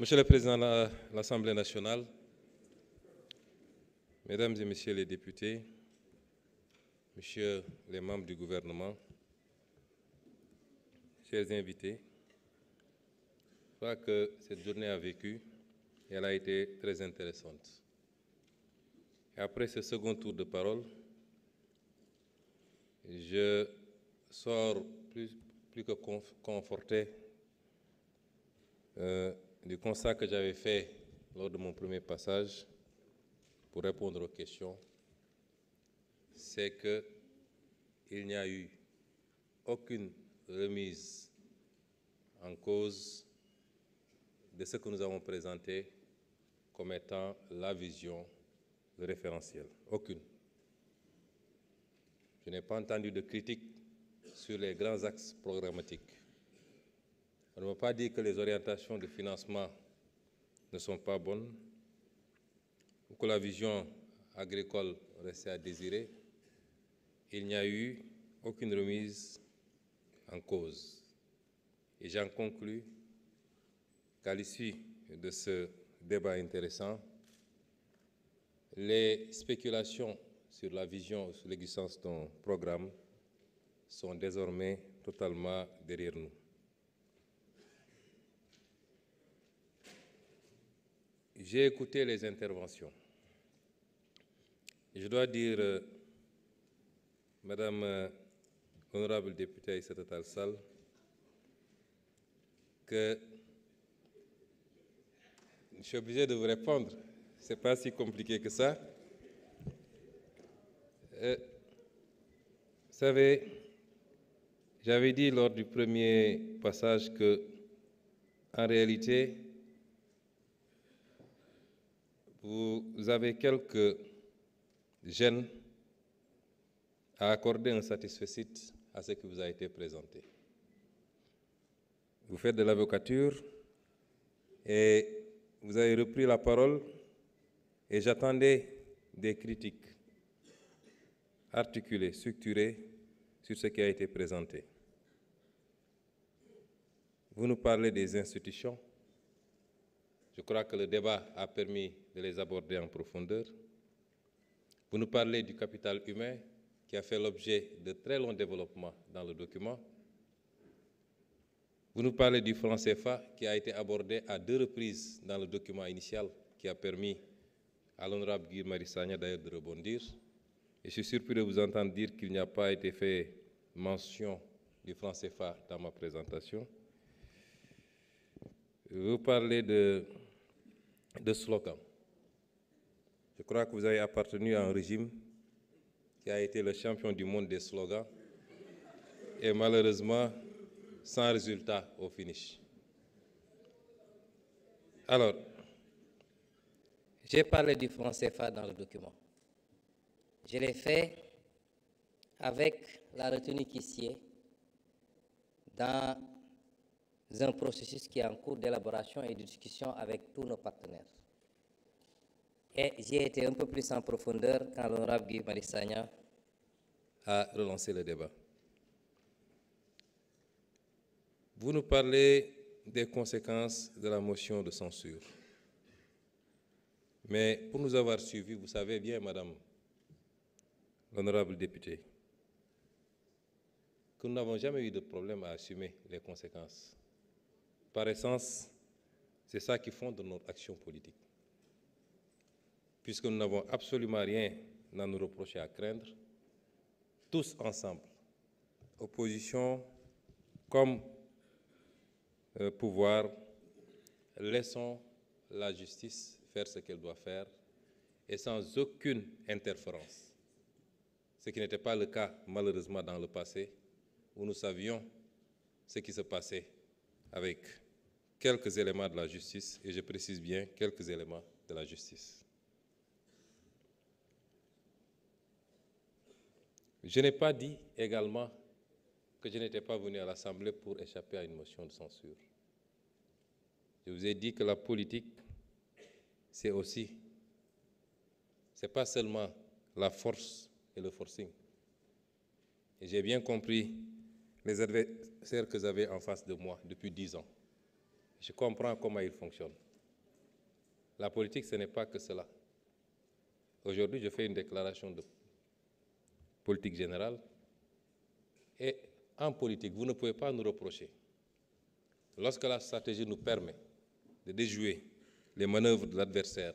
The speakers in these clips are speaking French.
Monsieur le Président de l'Assemblée nationale, Mesdames et Messieurs les députés, Messieurs les membres du gouvernement, chers invités, je crois que cette journée a vécu et elle a été très intéressante. Et après ce second tour de parole, je sors plus que conforté du constat que j'avais fait lors de mon premier passage pour répondre aux questions, c'est qu'il n'y a eu aucune remise en cause de ce que nous avons présenté comme étant la vision, le référentiel. Aucune. Je n'ai pas entendu de critique sur les grands axes programmatiques. On ne m'a pas dit que les orientations de financement ne sont pas bonnes, ou que la vision agricole restait à désirer. Il n'y a eu aucune remise en cause. Et j'en conclus qu'à l'issue de ce débat intéressant, les spéculations sur la vision, sur l'existence d'un programme sont désormais totalement derrière nous. J'ai écouté les interventions. Je dois dire, Madame l'honorable députée Aïssata Tall Sall, que je suis obligé de vous répondre. Ce n'est pas si compliqué que ça. Vous savez, j'avais dit lors du premier passage que, en réalité, vous avez quelques gênes à accorder un satisfecit à ce qui vous a été présenté. Vous faites de l'avocature et vous avez repris la parole et j'attendais des critiques articulées, structurées sur ce qui a été présenté. Vous nous parlez des institutions. Je crois que le débat a permis de les aborder en profondeur. Vous nous parlez du capital humain qui a fait l'objet de très longs développements dans le document. Vous nous parlez du franc CFA qui a été abordé à 2 reprises dans le document initial qui a permis à l'honorable Guy Marius Sagna d'ailleurs de rebondir. Et je suis surpris de vous entendre dire qu'il n'y a pas été fait mention du franc CFA dans ma présentation. Vous parlez de slogans. Je crois que vous avez appartenu à un régime qui a été le champion du monde des slogans et malheureusement sans résultat au finish. Alors, j'ai parlé du franc CFA dans le document. Je l'ai fait avec la retenue qui sied dans un processus qui est en cours d'élaboration et de discussion avec tous nos partenaires. Et j'ai été un peu plus en profondeur quand l'honorable Guy Marius Sagna a relancé le débat. Vous nous parlez des conséquences de la motion de censure. Mais pour nous avoir suivis, vous savez bien, Madame l'honorable députée, que nous n'avons jamais eu de problème à assumer les conséquences. Par essence, c'est ça qui fonde notre action politique. Puisque nous n'avons absolument rien à nous reprocher, à craindre, tous ensemble, opposition comme pouvoir, laissons la justice faire ce qu'elle doit faire et sans aucune interférence. Ce qui n'était pas le cas, malheureusement, dans le passé, où nous savions ce qui se passait avec quelques éléments de la justice, et je précise bien quelques éléments de la justice. Je n'ai pas dit également que je n'étais pas venu à l'Assemblée pour échapper à une motion de censure. Je vous ai dit que la politique, c'est aussi, c'est pas seulement la force et le forcing. Et j'ai bien compris les adversaires que j'avais en face de moi depuis 10 ans. Je comprends comment ils fonctionnent. La politique, ce n'est pas que cela. Aujourd'hui, je fais une déclaration de politique générale. Et en politique, vous ne pouvez pas nous reprocher, lorsque la stratégie nous permet de déjouer les manœuvres de l'adversaire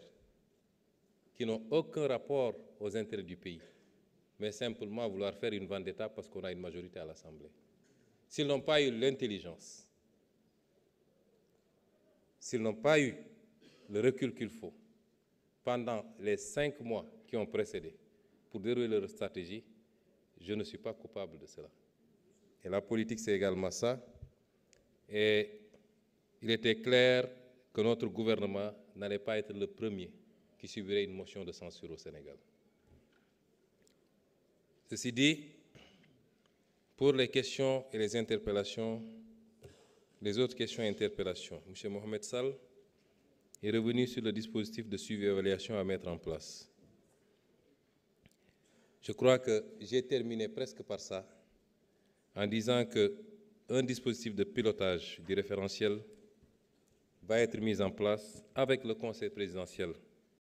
qui n'ont aucun rapport aux intérêts du pays, mais simplement vouloir faire une vendetta parce qu'on a une majorité à l'Assemblée. S'ils n'ont pas eu l'intelligence, s'ils n'ont pas eu le recul qu'il faut pendant les 5 mois qui ont précédé pour dérouler leur stratégie, je ne suis pas coupable de cela. Et la politique, c'est également ça. Et il était clair que notre gouvernement n'allait pas être le premier qui subirait une motion de censure au Sénégal. Ceci dit, pour les questions et les interpellations, les autres questions et interpellations, M. Mohamed Sall est revenu sur le dispositif de suivi et évaluation à mettre en place. Je crois que j'ai terminé presque par ça, en disant qu'un dispositif de pilotage du référentiel va être mis en place avec le Conseil présidentiel